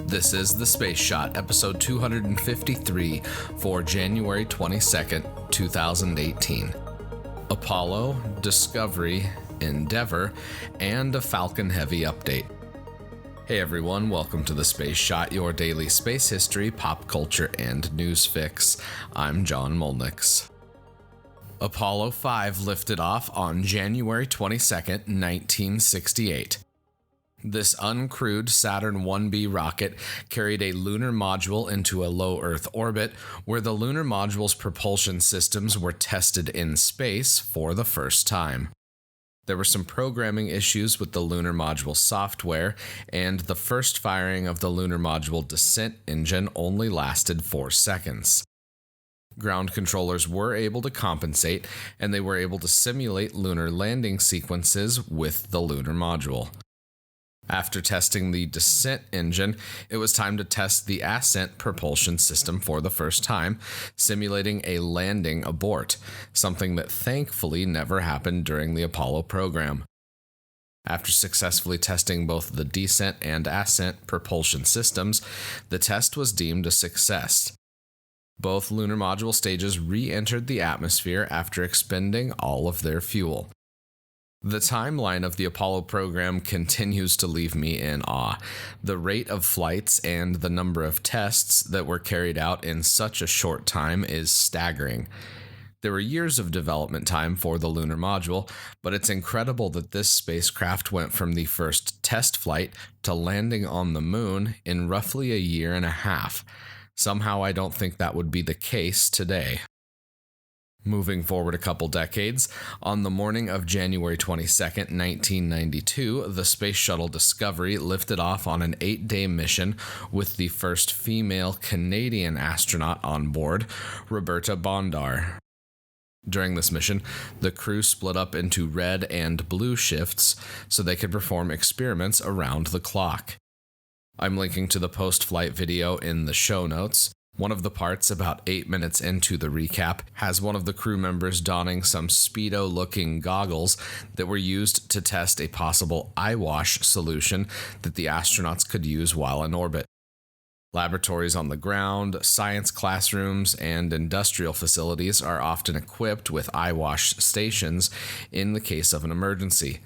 This is The Space Shot, episode 253 for January 22nd, 2018. Apollo, Discovery, Endeavour, and a Falcon Heavy update. Hey everyone, welcome to The Space Shot, your daily space history, pop culture, and news fix. I'm John Molnix. Apollo 5 lifted off on January 22nd, 1968. This uncrewed Saturn 1B rocket carried a lunar module into a low Earth orbit, where the lunar module's propulsion systems were tested in space for the first time. There were some programming issues with the lunar module software, and the first firing of the lunar module descent engine only lasted 4 seconds. Ground controllers were able to compensate, and they were able to simulate lunar landing sequences with the lunar module. After testing the descent engine, it was time to test the ascent propulsion system for the first time, simulating a landing abort, something that thankfully never happened during the Apollo program. After successfully testing both the descent and ascent propulsion systems, the test was deemed a success. Both lunar module stages re-entered the atmosphere after expending all of their fuel. The timeline of the Apollo program continues to leave me in awe. The rate of flights and the number of tests that were carried out in such a short time is staggering. There were years of development time for the lunar module, but it's incredible that this spacecraft went from the first test flight to landing on the moon in roughly a year and a half. Somehow I don't think that would be the case today. Moving forward a couple decades, on the morning of January 22nd, 1992, the Space Shuttle Discovery lifted off on an 8-day mission with the first female Canadian astronaut on board, Roberta Bondar. During this mission, the crew split up into red and blue shifts so they could perform experiments around the clock. I'm linking to the post-flight video in the show notes. One of the parts, about 8 minutes into the recap, has one of the crew members donning some Speedo-looking goggles that were used to test a possible eyewash solution that the astronauts could use while in orbit. Laboratories on the ground, science classrooms, and industrial facilities are often equipped with eyewash stations in the case of an emergency.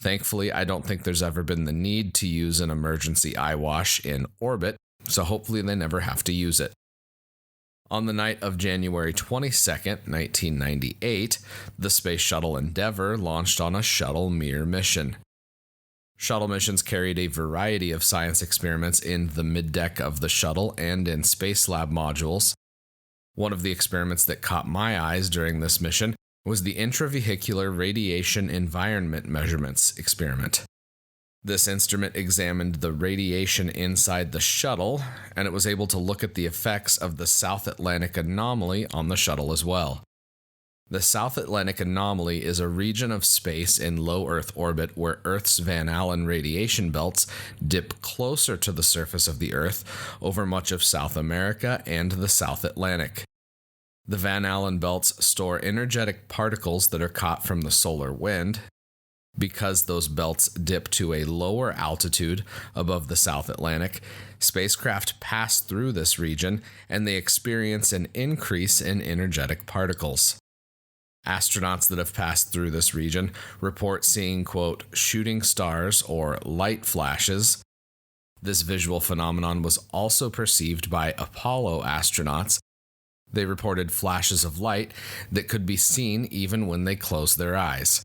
Thankfully, I don't think there's ever been the need to use an emergency eyewash in orbit, so hopefully they never have to use it. On the night of January 22nd, 1998, the Space Shuttle Endeavour launched on a shuttle Mir mission. Shuttle missions carried a variety of science experiments in the middeck of the shuttle and in Spacelab modules. One of the experiments that caught my eyes during this mission was the intravehicular radiation environment measurements experiment. This instrument examined the radiation inside the shuttle, and it was able to look at the effects of the South Atlantic anomaly on the shuttle as well. The South Atlantic anomaly is a region of space in low Earth orbit where Earth's Van Allen radiation belts dip closer to the surface of the Earth over much of South America and the South Atlantic. The Van Allen belts store energetic particles that are caught from the solar wind. Because those belts dip to a lower altitude above the South Atlantic, spacecraft pass through this region and they experience an increase in energetic particles. Astronauts that have passed through this region report seeing, quote, shooting stars or light flashes. This visual phenomenon was also perceived by Apollo astronauts. They reported flashes of light that could be seen even when they closed their eyes.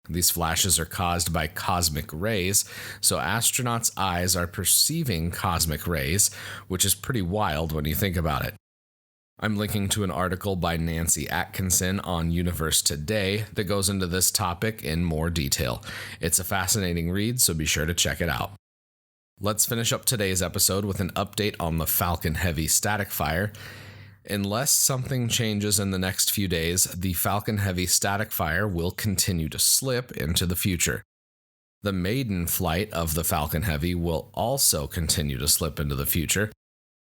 These flashes are caused by cosmic rays, so astronauts' eyes are perceiving cosmic rays, which is pretty wild when you think about it. I'm linking to an article by Nancy Atkinson on Universe Today that goes into this topic in more detail. It's a fascinating read, so be sure to check it out. Let's finish up today's episode with an update on the Falcon Heavy static fire. Unless something changes in the next few days, the Falcon Heavy static fire will continue to slip into the future. The maiden flight of the Falcon Heavy will also continue to slip into the future.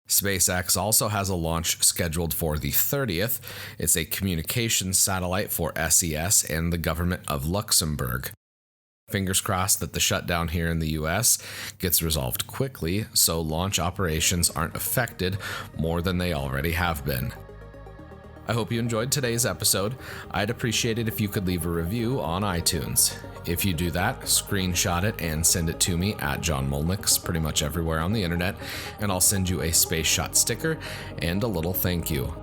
SpaceX also has a launch scheduled for the 30th. It's a communications satellite for SES and the government of Luxembourg. Fingers crossed that the shutdown here in the US gets resolved quickly so launch operations aren't affected more than they already have been. I hope you enjoyed today's episode. I'd appreciate it if you could leave a review on iTunes. If you do that, screenshot it and send it to me at John Molnix pretty much everywhere on the internet, and I'll send you a Space Shot sticker and a little thank you.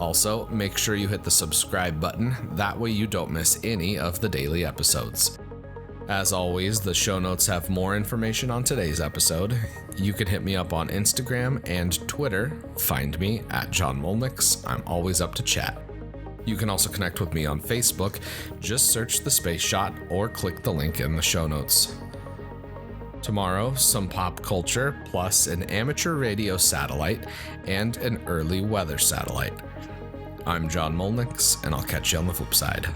Also, make sure you hit the subscribe button, that way you don't miss any of the daily episodes. As always, the show notes have more information on today's episode. You can hit me up on Instagram and Twitter. Find me at John Molnix. I'm always up to chat. You can also connect with me on Facebook. Just search The Space Shot or click the link in the show notes. Tomorrow, some pop culture, plus an amateur radio satellite and an early weather satellite. I'm John Molnix, and I'll catch you on the flip side.